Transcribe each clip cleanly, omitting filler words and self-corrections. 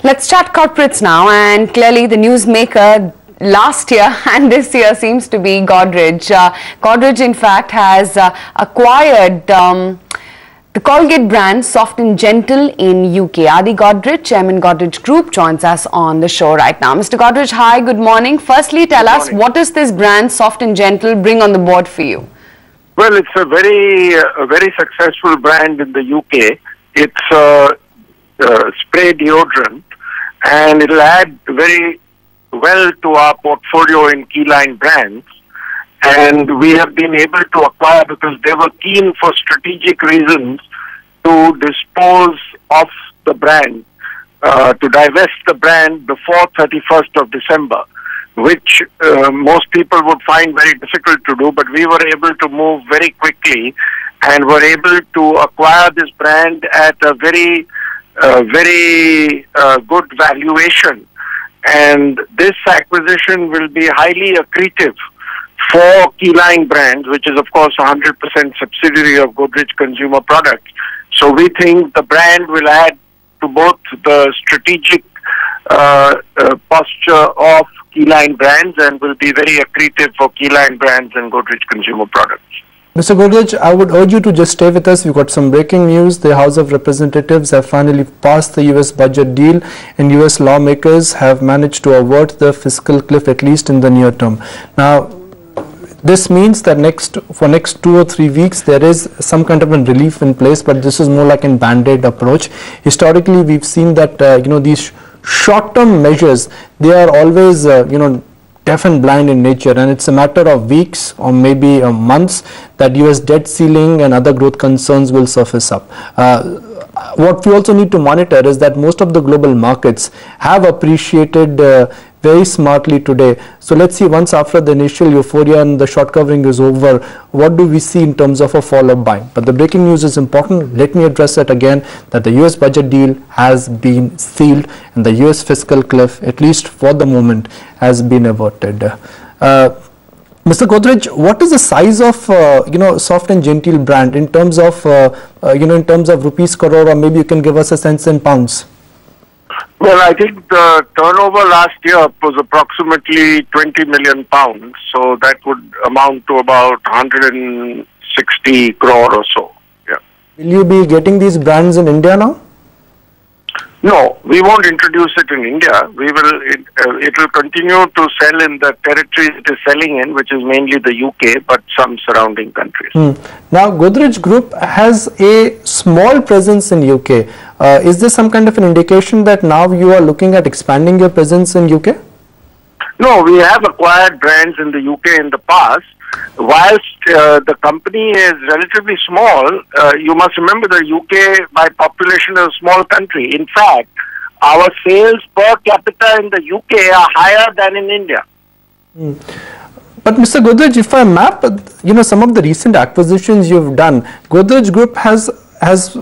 Let's chat corporates now, and clearly the newsmaker last year and this year seems to be Godrej. Godrej in fact has acquired the Colgate brand Soft and Gentle in UK. Adi Godrej, Chairman Godrej Group, joins us on the show right now. Mr. Godrej, hi, good morning. Firstly, tell us, what does this brand Soft and Gentle bring on the board for you? Well, it's a very successful brand in the UK. It's a spray deodorant, and it'll add very well to our portfolio in keyline brands. And we have been able to acquire because they were keen for strategic reasons to dispose of the brand, to divest the brand before 31st of December, which most people would find very difficult to do, but we were able to move very quickly and were able to acquire this brand at a very good valuation. And this acquisition will be highly accretive for keyline brands, which is of course 100% subsidiary of Godrej Consumer Products. So we think the brand will add to both the strategic posture of keyline brands and will be very accretive for keyline brands and Godrej Consumer Products. Mr. Godrej, I would urge you to just stay with us. We've got some breaking news. The House of Representatives have finally passed the US budget deal, and US lawmakers have managed to avert the fiscal cliff, at least in the near term. Now, this means that for next 2 or 3 weeks there is some kind of a relief in place, but this is more like a band-aid approach. Historically, we've seen that these short-term measures, they are always deaf and blind in nature, and it's a matter of weeks or maybe months that US debt ceiling and other growth concerns will surface up. What we also need to monitor is that most of the global markets have appreciated very smartly today. So let's see, once after the initial euphoria and the short covering is over, what do we see in terms of a follow-up buying? But the breaking news is important. Let me address that again, that the US budget deal has been sealed and the US fiscal cliff, at least for the moment, has been averted. Mr. Godrej, what is the size of Soft and Gentle brand in terms of in terms of rupees crore, or maybe you can give us a sense in pounds? Well, I think the turnover last year was approximately 20 million pounds, so that would amount to about 160 crore or so. Yeah. Will you be getting these brands in India now? No, we won't introduce it in India. We will. It will continue to sell in the territories it is selling in, which is mainly the UK, but some surrounding countries. Now, Godrej Group has a small presence in UK. Is this some kind of an indication that now you are looking at expanding your presence in UK? No, we have acquired brands in the UK in the past. Whilst the company is relatively small, you must remember the UK by population is a small country. In fact, our sales per capita in the UK are higher than in India. But Mr. Godrej, if I map, some of the recent acquisitions you've done, Godrej Group has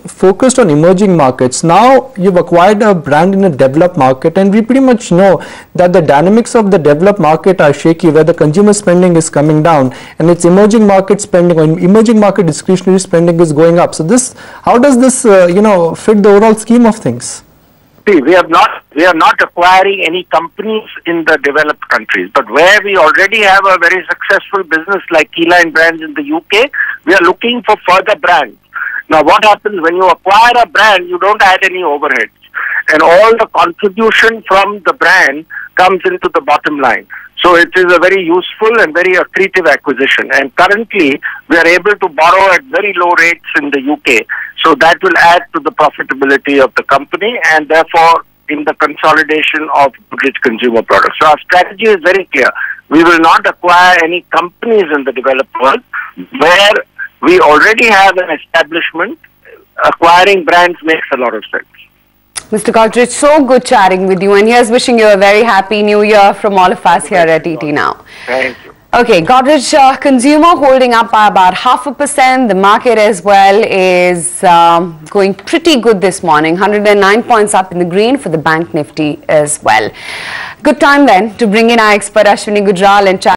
focused on emerging markets. Now you've acquired a brand in a developed market, and we pretty much know that the dynamics of the developed market are shaky, where the consumer spending is coming down and its emerging market spending or emerging market discretionary spending is going up. So how does this fit the overall scheme of things? See, we are not acquiring any companies in the developed countries, but where we already have a very successful business like keyline brands in the UK, we are looking for further brands. Now, what happens when you acquire a brand, you don't add any overheads, and all the contribution from the brand comes into the bottom line. So it is a very useful and very accretive acquisition. And currently, we are able to borrow at very low rates in the UK. So that will add to the profitability of the company and therefore in the consolidation of Godrej Consumer Products. So our strategy is very clear. We will not acquire any companies in the developed world where we already have an establishment. Acquiring brands makes a lot of sense. Mr. Godrej, so good chatting with you, and here's wishing you a very happy new year from all of us here at ET Now. Thank you. Okay, Godrej Consumer holding up by about 0.5%. The market as well is going pretty good this morning. 109 points up in the green for the Bank Nifty as well. Good time then to bring in our expert Ashwini Gujral and chat.